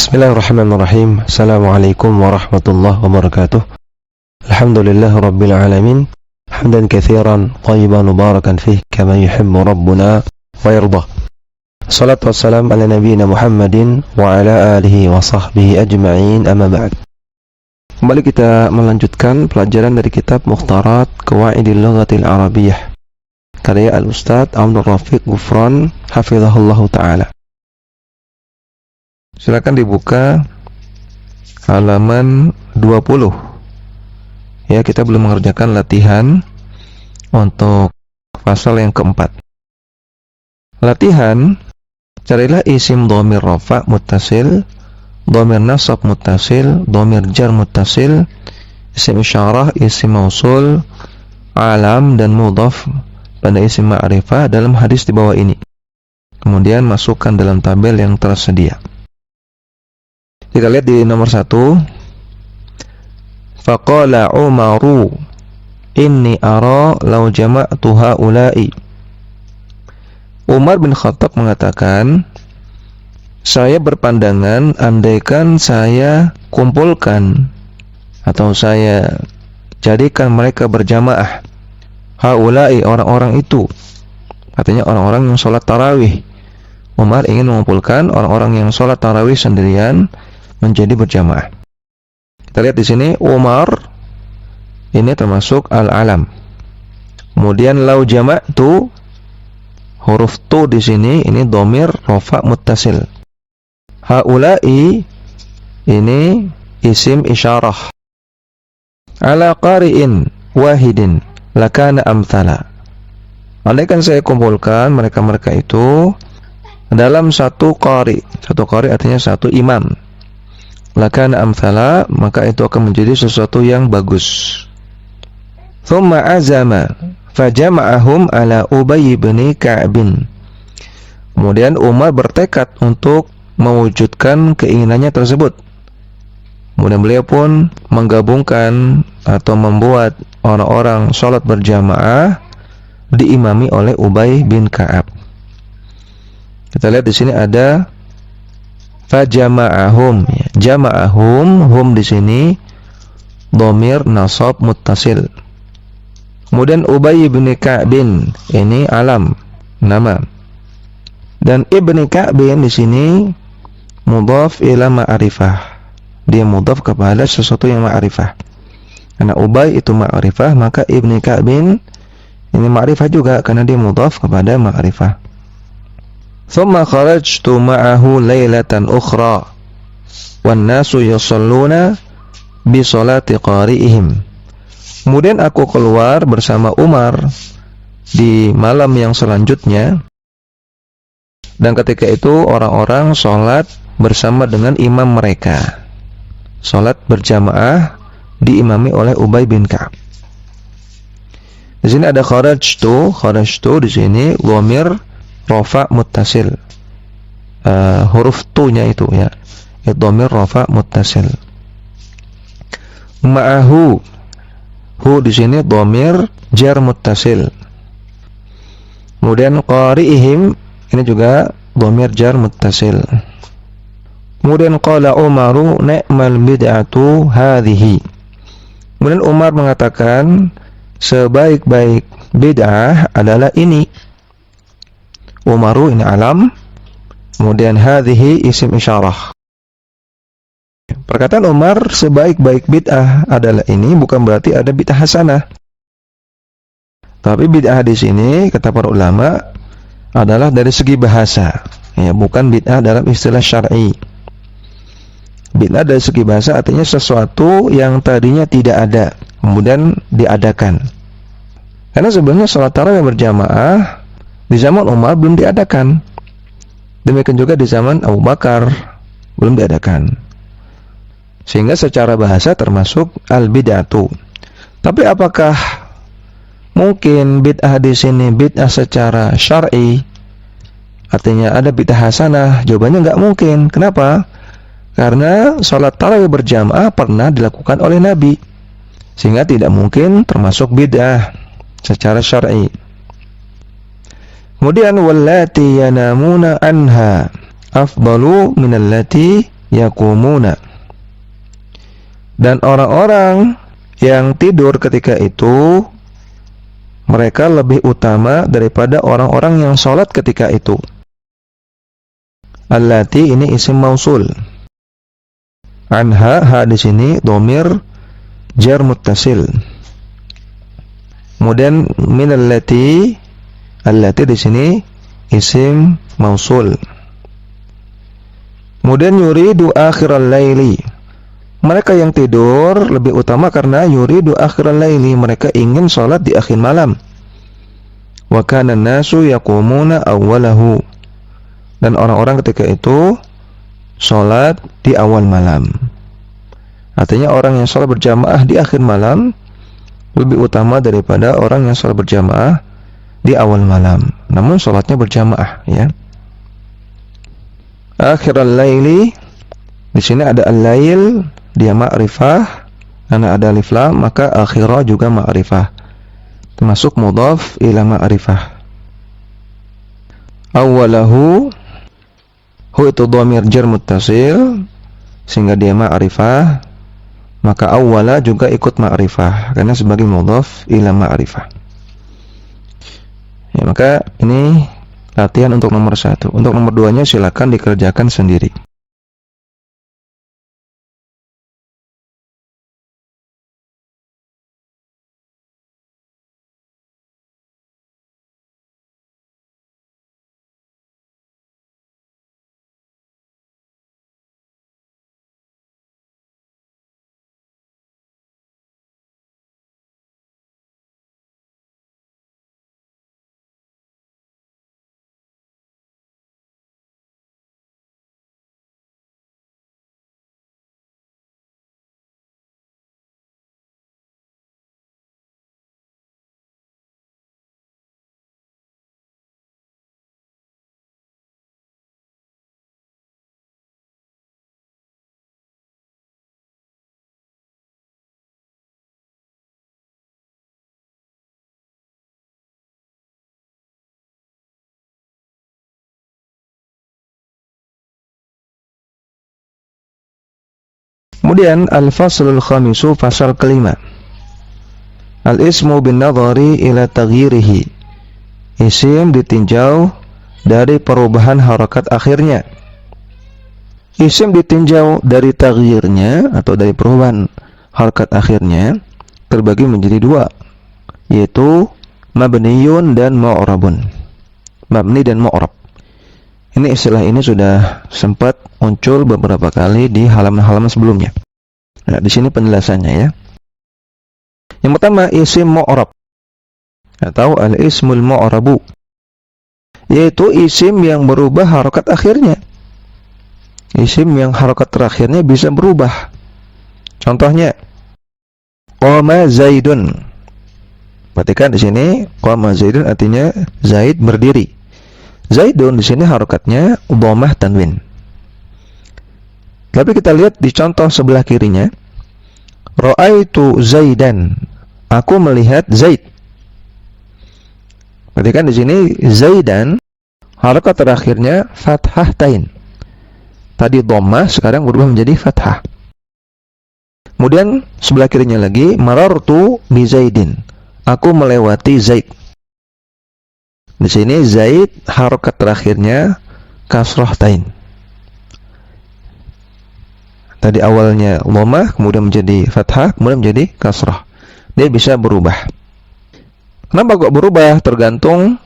Bismillahirrahmanirrahim. Assalamualaikum warahmatullahi wabarakatuh. Alhamdulillah rabbil alamin. Hamdan katsiran thayyiban mubarakan fih kama yuhibbu rabbuna wa yardah. Salatu wassalam ala nabiyyina Muhammadin wa ala alihi wa sahbihi ajma'in, amma ba'd. Kembali kita melanjutkan pelajaran dari kitab Mukhtarat Qawaidil Lughatil Arabiyyah karya Al-Ustadz Abdul Rafiq Ghufran hafizahullahu ta'ala. Silakan dibuka halaman 20. Ya, kita belum mengerjakan latihan untuk pasal yang keempat. Latihan, carilah isim dhamir rafa muttasil, dhamir nasab muttasil, dhamir jar muttasil, isim isyarah, isim mausul, alam dan mudhaf pada isim ma'rifah dalam hadis di bawah ini. Kemudian masukkan dalam tabel yang tersedia. Kita lihat di nomor 1. Faqala Umaru inni ara law jama'tu haula'i. Umar bin Khattab mengatakan, saya berpandangan andaikan saya kumpulkan atau saya jadikan mereka berjamaah, haula'i, orang-orang itu, artinya orang-orang yang sholat tarawih. Umar ingin mengumpulkan orang-orang yang sholat tarawih sendirian menjadi berjamaah. Kita lihat di sini Umar ini termasuk al-alam. Kemudian lau jama'tu, huruf tu di sini ini dhamir rafa muttasil. Haula'i ini isim isyarah. Ala qari'in wahidin lakana amthala. Andaikan saya kumpulkan mereka-mereka itu dalam satu qari. Satu qari artinya satu imam. Lakana amthala, maka itu akan menjadi sesuatu yang bagus. Thumma azama fajama'ahum ala Ubay bin Ka'b. Kemudian Umar bertekad untuk mewujudkan keinginannya tersebut. Kemudian beliau pun menggabungkan atau membuat orang-orang sholat berjamaah diimami oleh Ubay bin Ka'ab. Kita lihat di sini ada fajama'ahum, ya. Jama'ahum, hum di sini dhamir nasab muttasil. Kemudian Ubay bin Ka'b ini alam, nama. Dan Ibn Ka'b di sini mudhaf ila ma'rifah. Dia mudhaf kepada sesuatu yang ma'rifah. Karena Ubay itu ma'rifah, maka Ibn Ka'b ini ma'rifah juga karena dia mudhaf kepada ma'rifah. Thumma kharajtu ma'ahu laylatan ukhra wan nasu yusalluna bi salati qari'ihim. Kemudian aku keluar bersama Umar di malam yang selanjutnya, dan ketika itu orang-orang sholat bersama dengan imam mereka. Sholat berjamaah diimami oleh Ubay bin Ka'ab. Di sini ada kharajtu di sini dhamir rafa muttasil. Huruf tu-nya itu ya. Dhamir rafa muttasil. Ma'ahu, hu di sini dhamir jar muttasil. Kemudian qari'ihim ini juga dhamir jar muttasil. Kemudian qala Umaru ni'mal bid'atu hadhihi. Kemudian Umar mengatakan sebaik-baik bid'ah adalah ini. Umaru ini alam, kemudian hadhihi isim isyarah. Perkataan Umar sebaik-baik bid'ah adalah ini bukan berarti ada bid'ah hasanah. Tapi bid'ah di sini kata para ulama adalah dari segi bahasa, ya, bukan bid'ah dalam istilah syar'i. Bid'ah dari segi bahasa artinya sesuatu yang tadinya tidak ada kemudian diadakan. Karena sebenarnya salat tarawih berjamaah di zaman Umar belum diadakan. Demikian juga di zaman Abu Bakar belum diadakan. Sehingga secara bahasa termasuk al-bid'atu. Tapi apakah mungkin bid'ah di sini bid'ah secara syar'i? Artinya ada bid'ah hasanah? Jawabannya enggak mungkin. Kenapa? Karena salat tarawih berjamaah pernah dilakukan oleh Nabi. Sehingga tidak mungkin termasuk bid'ah secara syar'i. Kemudian wallati yanamuna anha afdalu minallati yaqumuna. Dan orang-orang yang tidur ketika itu mereka lebih utama daripada orang-orang yang sholat ketika itu. Allati ini isim mausul. Anha, ha di sini dhamir jar muttasil. Kemudian min allati di sini isim mausul. Kemudian yuridu akhiral laili. Mereka yang tidur lebih utama karena yuridu akhiral laili, mereka ingin sholat di akhir malam. Wa kana an-nasu yaqumuna awwalahu. Dan orang-orang ketika itu sholat di awal malam. Artinya orang yang sholat berjamaah di akhir malam lebih utama daripada orang yang sholat berjamaah di awal malam. Namun sholatnya berjamaah, ya. Akhiral laili, di sini ada al-lail, dia ma'rifah, karena ada alif lam maka akhirah juga ma'rifah, termasuk mudhaf ila ma'rifah. Awwalahu, hu itu dhamir jar muttasil sehingga dia ma'rifah, maka awwala juga ikut ma'rifah karena sebagai mudhaf ila ma'rifah. Ya, maka ini latihan untuk nomor 1. Untuk nomor 2-nya silakan dikerjakan sendiri. Kemudian al-faslul khamisu, fasal kelima. Al-ismu bin nadhari ila taghyirihi. Isim ditinjau dari perubahan harakat akhirnya. Isim ditinjau dari taghyirnya atau dari perubahan harakat akhirnya terbagi menjadi 2, yaitu mabniyun dan mu'rabun. Mabni dan mu'rab. Ini istilah ini sudah sempat muncul beberapa kali di halaman-halaman sebelumnya. Nah, di sini penjelasannya, ya. Yang pertama, isim mu'rab atau al-ismul mu'rabu, yaitu isim yang berubah harokat akhirnya. Isim yang harokat terakhirnya bisa berubah. Contohnya, qama zaidun. Perhatikan di sini, qama zaidun artinya Zaid berdiri. Zaidun di sini harokatnya dhammah tanwin. Tapi kita lihat di contoh sebelah kirinya, ra'aitu Zaidan. Aku melihat Zaid. Perhatikan di sini Zaidan harokat terakhirnya fathah tain. Tadi dhammah, sekarang berubah menjadi fathah. Kemudian sebelah kirinya lagi, marartu bi Zaidin. Aku melewati Zaid. Di sini Zaid harokat terakhirnya kasrah tain. Tadi awalnya dhammah, kemudian menjadi fathah, kemudian menjadi kasrah. Dia bisa berubah. Kenapa kok berubah? Tergantung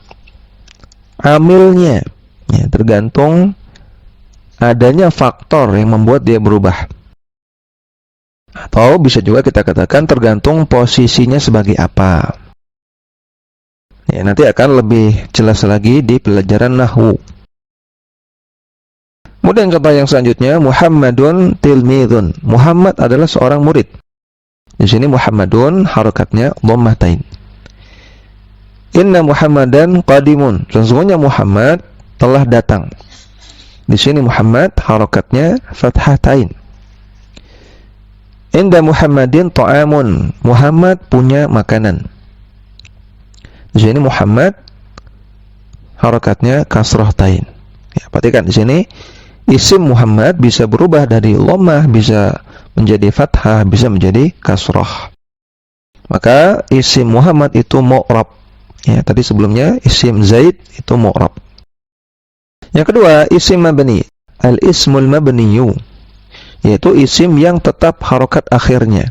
amilnya, ya, tergantung adanya faktor yang membuat dia berubah. Atau bisa juga kita katakan tergantung posisinya sebagai apa. Ya, nanti akan lebih jelas lagi di pelajaran nahwu. Kemudian kata yang selanjutnya, Muhammadun tilmidun. Muhammad adalah seorang murid. Di sini Muhammadun harokatnya dhammatain. Inna Muhammadan qadimun. Sesungguhnya Muhammad telah datang. Di sini Muhammad harokatnya fathatain. Inda Muhammadin ta'amun. Muhammad punya makanan. Di sini Muhammad harokatnya kasrah tain. Ya, perhatikan di sini isim Muhammad bisa berubah dari dhammah, bisa menjadi fathah, bisa menjadi kasrah. Maka isim Muhammad itu mu'rab. Ya, tadi sebelumnya isim Zaid itu mu'rab. Yang kedua, isim mabni. Al-ismul mabniyu, yaitu isim yang tetap harokat akhirnya.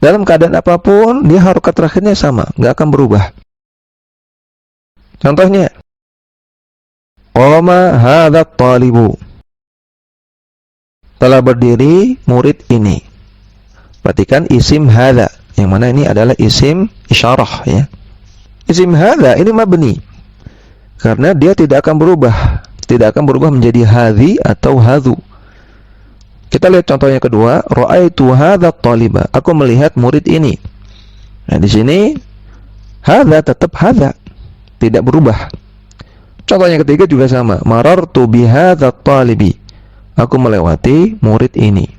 Dalam keadaan apapun, dia harokat terakhirnya sama, nggak akan berubah. Contohnya, qama hadzal talibu. Telah berdiri murid ini. Perhatikan isim hadza, yang mana ini adalah isim isyarah, ya. Isim hadza ini mabni, karena dia tidak akan berubah menjadi hadzi atau hadzu. Kita lihat contohnya kedua, ra'aitu hadzal taliba. Aku melihat murid ini. Nah, di sini hadza tetap hadza, tidak berubah. Contohnya ketiga juga sama, marartu bihadzal talibi. Aku melewati murid ini.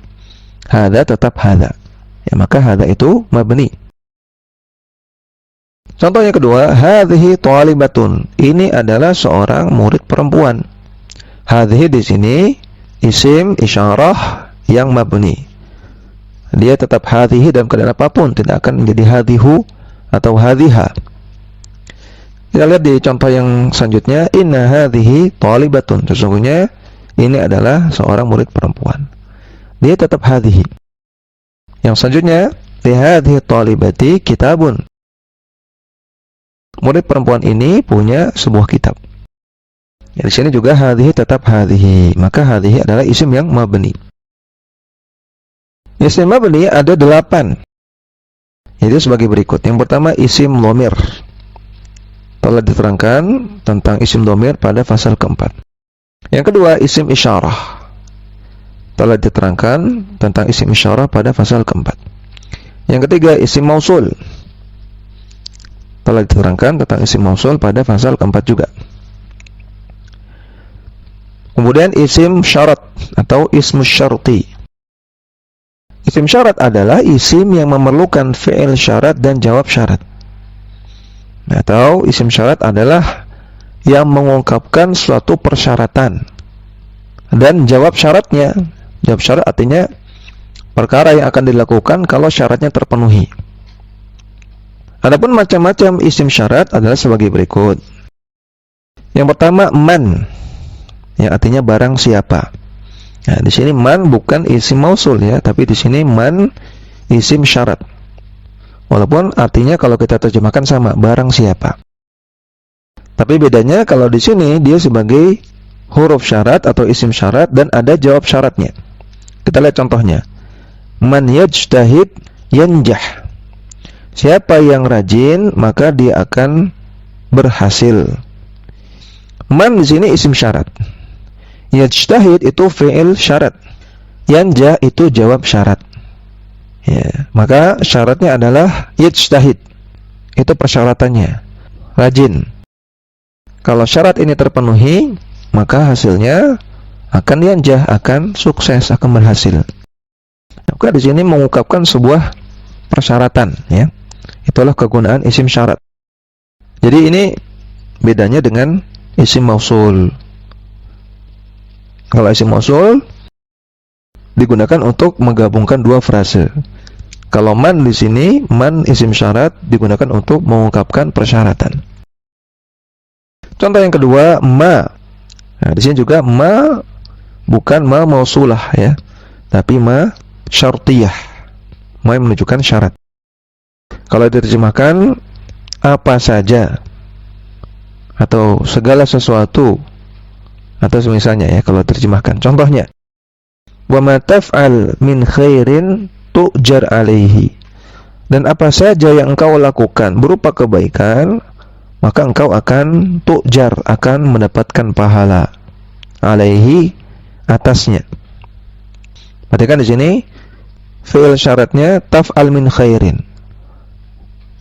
Hadza tetap hadza. Ya, maka hadza itu mabni. Contohnya kedua, hadhihi talibatun. Ini adalah seorang murid perempuan. Hadhihi di sini isim isyarah yang mabni. Dia tetap hadhihi dalam keadaan apapun, tidak akan menjadi hadhihu atau hadhiha. Kita lihat di contoh yang selanjutnya, inna hadhihi talibatun. Sesungguhnya ini adalah seorang murid perempuan. Dia tetap hadhihi. Yang selanjutnya, li hadhihi talibati kitabun. Murid perempuan ini punya sebuah kitab. Ya, di sini juga hadhihi tetap hadhihi. Maka hadhihi adalah isim yang mabni. Isim mabni ada 8. Itu sebagai berikut. Yang pertama isim dhamir. Telah diterangkan tentang isim dhamir pada pasal keempat. Yang kedua isim isyarah. Telah diterangkan tentang isim isyarah pada pasal keempat. Yang ketiga isim mausul. Telah diterangkan tentang isim mausul pada pasal keempat juga. Kemudian isim syarat atau ismus syarti. Isim syarat adalah isim yang memerlukan fi'il syarat dan jawab syarat. Atau isim syarat adalah yang mengungkapkan suatu persyaratan dan jawab syaratnya. Jawab syarat artinya perkara yang akan dilakukan kalau syaratnya terpenuhi. Adapun macam-macam isim syarat adalah sebagai berikut. Yang pertama man, yang artinya barang siapa. Nah, di sini man bukan isim mausul ya, tapi di sini man isim syarat. Walaupun artinya kalau kita terjemahkan sama, barang siapa. Tapi bedanya kalau di sini dia sebagai huruf syarat atau isim syarat dan ada jawab syaratnya. Kita lihat contohnya. Man yajtahid yanjah. Siapa yang rajin maka dia akan berhasil. Man di sini isim syarat. Yajtahid itu fi'il syarat. Yanjah itu jawab syarat. Ya, maka syaratnya adalah yajtahid. Itu persyaratannya. Rajin. Kalau syarat ini terpenuhi, maka hasilnya akan yanjah, akan sukses, akan berhasil. Maka di sini mengungkapkan sebuah persyaratan, ya. Itulah kegunaan isim syarat. Jadi ini bedanya dengan isim mausul. Kalau isim mausul digunakan untuk menggabungkan dua frase. Kalau man di sini, man isim syarat digunakan untuk mengungkapkan persyaratan. Contoh yang kedua, ma. Nah, di sini juga ma bukan ma mausulah ya, tapi ma syartiyah. Ma yang menunjukkan syarat. Kalau diterjemahkan apa saja atau segala sesuatu atau semisalnya ya kalau terjemahkan. Contohnya, wa ma taf'al min khairin tu'jar alaihi. Dan apa saja yang engkau lakukan berupa kebaikan, maka engkau akan tu'jar, akan mendapatkan pahala. Alaihi, atasnya. Perhatikan di sini fi'il syaratnya taf'al min khairin.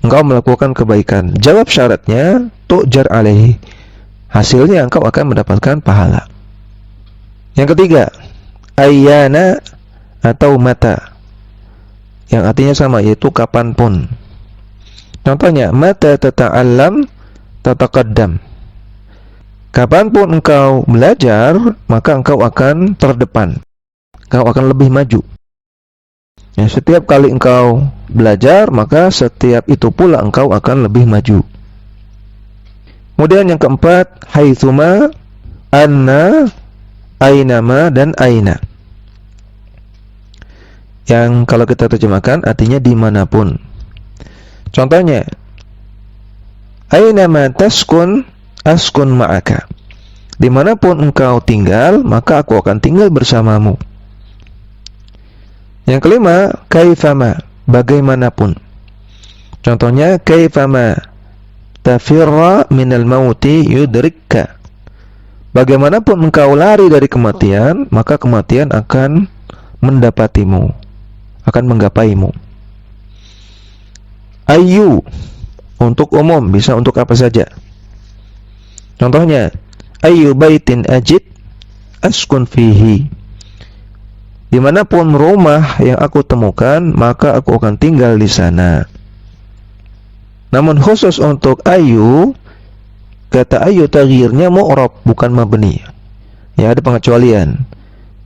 Engkau melakukan kebaikan. Jawab syaratnya tu'jar alaihi. Hasilnya engkau akan mendapatkan pahala. Yang ketiga, ayyana atau mata. Yang artinya sama, yaitu kapanpun. Contohnya, mata tata'allam tataqaddam. Kapanpun engkau belajar, maka engkau akan terdepan. Engkau akan lebih maju. Ya, setiap kali engkau belajar, maka setiap itu pula engkau akan lebih maju. Kemudian yang keempat, haitsuma, anna, ainama, dan aina. Yang kalau kita terjemahkan artinya dimanapun. Contohnya, ainama taskun, askun ma'aka. Dimanapun engkau tinggal, maka aku akan tinggal bersamamu. Yang kelima, kaifama, bagaimanapun. Contohnya, kaifama tafirra minal mauti yudrikka. Bagaimanapun engkau lari dari kematian, maka kematian akan mendapatimu, akan menggapaimu. Ayyu, untuk umum, bisa untuk apa saja. Contohnya, ayyu baitin ajid askun fihi. Dimanapun rumah yang aku temukan, maka aku akan tinggal di sana. Namun khusus untuk ayu, kata ayu taghyirnya mu'rab, bukan mabni. Ya, ada pengecualian.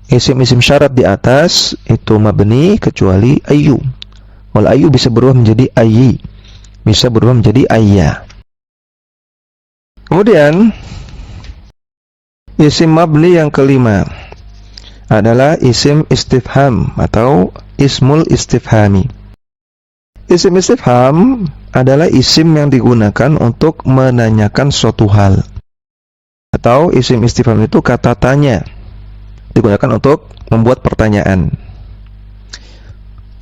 Isim-isim syarat di atas itu mabni kecuali ayu. Kalau ayu bisa berubah menjadi ayyi, bisa berubah menjadi ayya. Kemudian isim mabni yang kelima adalah isim istifham atau ismul istifhami. Isim istifham adalah isim yang digunakan untuk menanyakan suatu hal. Atau isim istifham itu kata tanya, digunakan untuk membuat pertanyaan.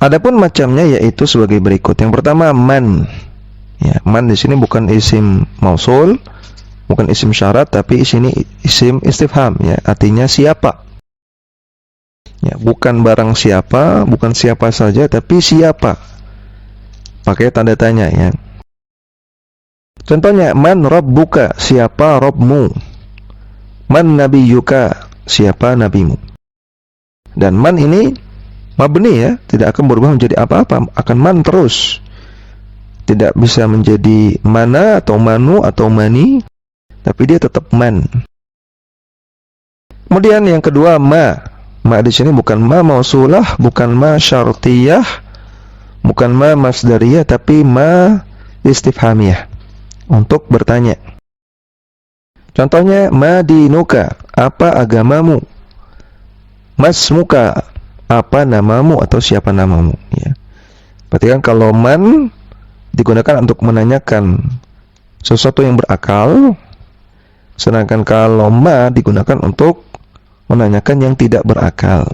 Adapun macamnya yaitu sebagai berikut. Yang pertama, man. Ya, man di sini bukan isim mausul, bukan isim syarat, tapi di sini isim istifham, ya, artinya siapa. Ya, bukan barang siapa, bukan siapa saja, tapi siapa. Pakai tanda tanya, ya. Contohnya, man rabbuka, siapa Rabbmu. Man nabiyuka, siapa nabimu. Dan man ini mabni, ya, tidak akan berubah menjadi apa-apa, akan man terus. Tidak bisa menjadi mana atau manu atau mani, tapi dia tetap man. Kemudian yang kedua, ma. Ma di sini bukan ma mausulah, bukan ma syartiyah, bukan ma masdariyah, tapi ma istifhamiyah, untuk bertanya. Contohnya, ma dinuka, apa agamamu. Masmuka, apa namamu atau siapa namamu, ya. Berarti kan kalau man digunakan untuk menanyakan sesuatu yang berakal, sedangkan kalau ma digunakan untuk menanyakan yang tidak berakal.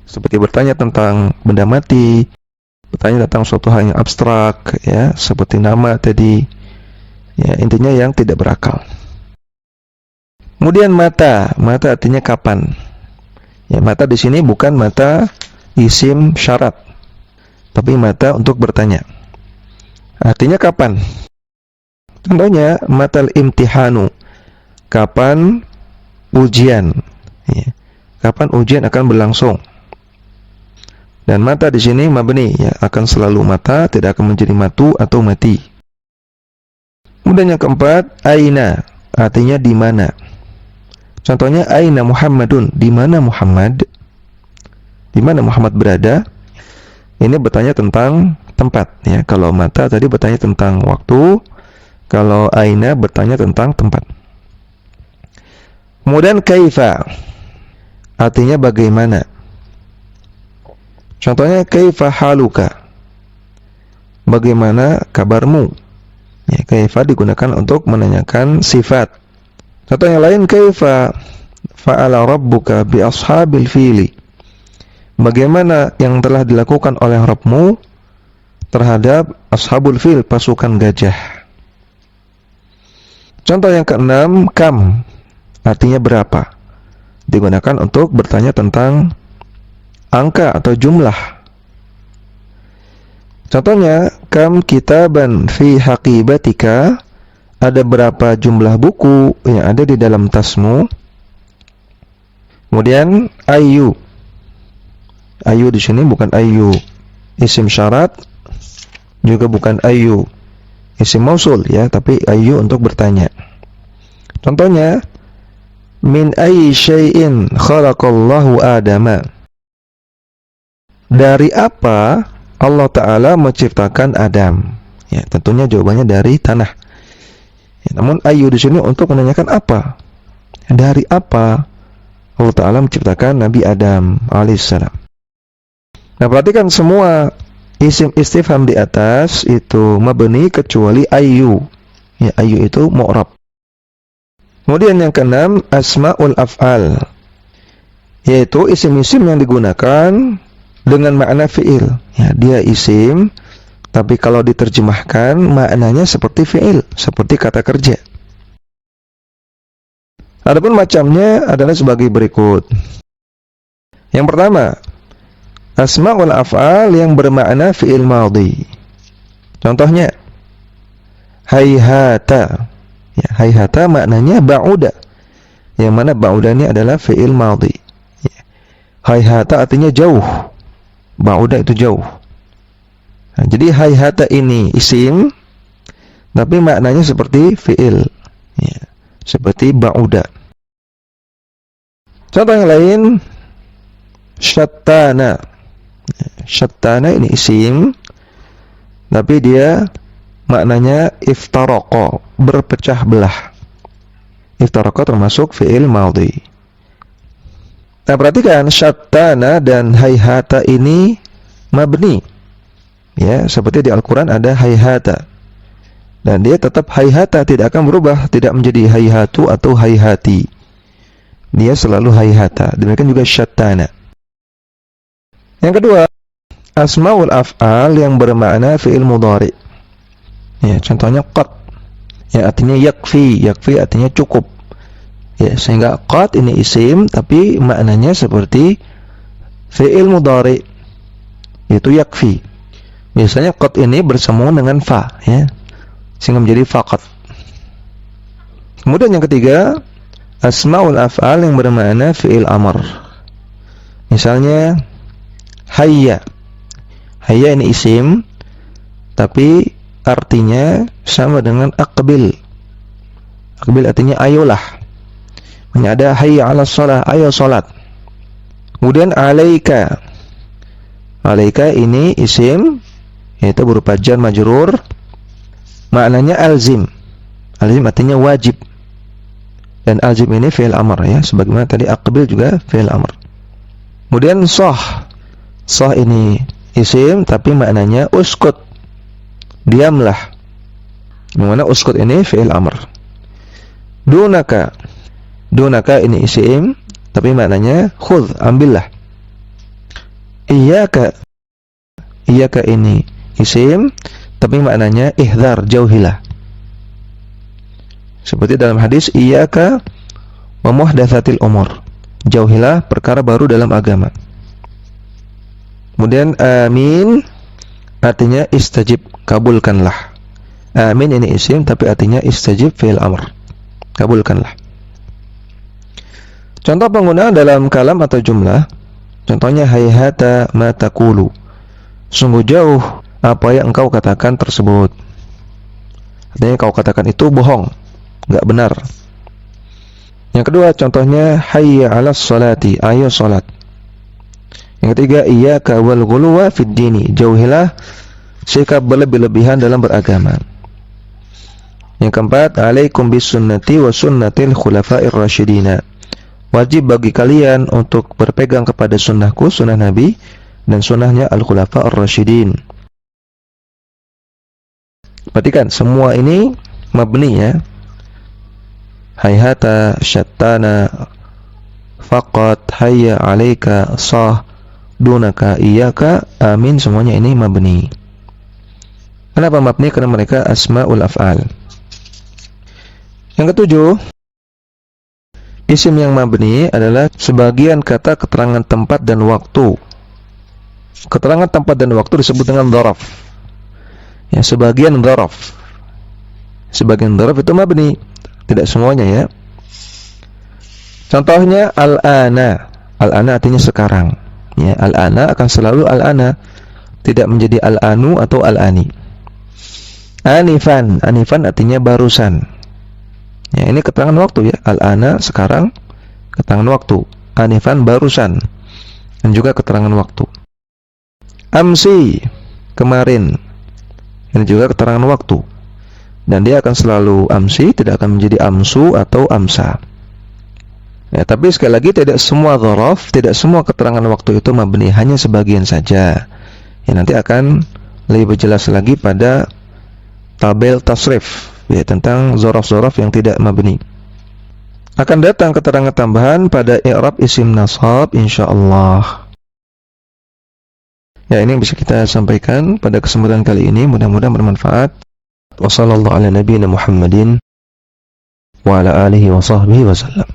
Seperti bertanya tentang benda mati, bertanya tentang suatu hal yang abstrak, ya, seperti nama tadi. Ya, intinya yang tidak berakal. Kemudian mata, mata artinya kapan. Ya, mata di sini bukan mata isim syarat, tapi mata untuk bertanya. Artinya kapan? Contohnya, matal imtihanu, kapan ujian, ya. Kapan ujian akan berlangsung. Dan mata di sini mabni, ya, akan selalu mata, tidak akan menjadi matu atau mati. Kemudian yang keempat, aina, artinya di mana. Contohnya, aina Muhammadun, di mana Muhammad? Di mana Muhammad berada? Ini bertanya tentang tempat, ya. Kalau mata tadi bertanya tentang waktu, kalau aina bertanya tentang tempat. Kemudian kaifa, artinya bagaimana. Contohnya, kaifa haluka, bagaimana kabarmu. Ya, kaifa digunakan untuk menanyakan sifat. Contoh yang lain, kaifa fa'ala rabbuka bi ashabil fili, bagaimana yang telah dilakukan oleh Rabbmu terhadap ashabul fil, pasukan gajah. Contoh yang keenam, kam, artinya berapa, digunakan untuk bertanya tentang angka atau jumlah. Contohnya, kam kitaban fi haqibatika, ada berapa jumlah buku yang ada di dalam tasmu. Kemudian ayu, ayu di sini bukan ayu isim syarat, juga bukan ayu isim mausul, ya, tapi ayu untuk bertanya. Contohnya, min ayyi syai'in khalaqallahu Adama. Dari apa Allah Ta'ala menciptakan Adam? Ya, tentunya jawabannya dari tanah. Ya, namun ayyu di sini untuk menanyakan apa? Dari apa Allah Ta'ala menciptakan Nabi Adam alaihissalam? Nah, perhatikan semua isim istifham di atas itu mabni kecuali ayyu. Ya, ayyu itu mu'rab. Kemudian yang keenam, asmaul af'al, yaitu isim-isim yang digunakan dengan makna fi'il. Ya, dia isim, tapi kalau diterjemahkan maknanya seperti fi'il, seperti kata kerja. Adapun macamnya adalah sebagai berikut. Yang pertama, asmaul af'al yang bermakna fi'il madhi. Contohnya, hayhata. Ya, hayhata maknanya ba'uda. Yang mana ba'uda ini adalah fi'il madhi. Ya. Hayhata artinya jauh. Ba'uda itu jauh. Nah, jadi hayhata ini isim, tapi maknanya seperti fi'il. Ya. Seperti ba'uda. Contoh yang lain, syattana. Ya, syattana ini isim, tapi dia maknanya iftaraqa, berpecah belah. Iftaraqa termasuk fi'il madhi. Nah, perhatikan syattana dan hayhata ini mabni. Ya, seperti di Al-Qur'an ada hayhata. Dan dia tetap hayhata, tidak akan berubah, tidak menjadi hayhatu atau hayhati. Dia selalu hayhata. Demikian juga syattana. Yang kedua, asmaul af'al yang bermakna fi'il mudhari. Ya, contohnya qad. Ya, artinya yakfi. Yakfi artinya cukup. Ya, sehingga qad ini isim tapi maknanya seperti fi'il mudhari, yaitu yakfi. Biasanya qad ini bersambung dengan fa, ya, sehingga menjadi faqat. Kemudian yang ketiga, asmaul af'al yang bermakna fi'il amr. Misalnya hayya. Hayya ini isim tapi artinya sama dengan aqbil. Aqbil artinya ayolah. Ada hayya 'alas shalah, ayo salat. Kemudian alaika. Alaika ini isim, yaitu berupa jar majrur. Maknanya alzim. Alzim artinya wajib. Dan alzim ini fi'il amr, ya, sebagaimana tadi aqbil juga fi'il amr. Kemudian sah. Sah ini isim tapi maknanya uskut. Diamlah. Yang uskut ini fi'il amr. Dunaka. Dunaka ini isim tapi maknanya khudh, ambillah. Iyyaka. Iyyaka ini isim tapi maknanya ihdzar, jauhilah. Seperti dalam hadis iyyaka wa muhdatsatil umur. Jauhilah perkara baru dalam agama. Kemudian amin artinya istajib, kabulkanlah. Amin ini isim tapi artinya istajib fi'il amr, kabulkanlah. Contoh penggunaan dalam kalam atau jumlah. Contohnya hayhata ma taqulu. Sungguh jauh apa yang engkau katakan tersebut. Artinya kau katakan itu bohong, enggak benar. Yang kedua contohnya hayya 'alas sholati, ayo salat. Yang ketiga iyyaka wal ghuluwa fid dini, jauhilah sikap berlebih-lebihan dalam beragama. Yang keempat, alaikum bisunnati wa sunnatil khulafa'ir rasyidina. Wajib bagi kalian untuk berpegang kepada sunnahku, sunnah Nabi, dan sunnahnya al-khulafa'ir rasyidin. Perhatikan, semua ini mabni, ya. Hayhata, syattana, faqat, hayya, alaika, sah, dunaka, iyaka, amin, semuanya ini mabni. Kenapa mabni? Karena mereka asma'ul af'al. Yang ketujuh, isim yang mabni adalah sebagian kata keterangan tempat dan waktu. Keterangan tempat dan waktu disebut dengan dzaraf. Ya, sebagian dzaraf. Sebagian dzaraf itu mabni, tidak semuanya, ya. Contohnya al-ana. Al-ana artinya sekarang. Ya, al-ana akan selalu al-ana, tidak menjadi al-anu atau al-ani. Anifan. Anifan artinya barusan. Ya, ini keterangan waktu ya. Al-ana sekarang, keterangan waktu. Anifan barusan, dan juga keterangan waktu. Amsi kemarin, ini juga keterangan waktu. Dan dia akan selalu amsi, tidak akan menjadi amsu atau amsa. Ya, tapi sekali lagi tidak semua dzaraf, tidak semua keterangan waktu itu mabni, hanya sebagian saja. Ya, nanti akan lebih jelas lagi pada tabel tasrif ya, tentang dzaraf-dzaraf yang tidak mabni. Akan datang keterangan tambahan pada i'rab isim nasab insyaallah. Ya, ini yang bisa kita sampaikan pada kesempatan kali ini, mudah-mudahan bermanfaat. Wassallallahu ala nabiyyina Muhammadin wa ala alihi wa sahbihi wasallam.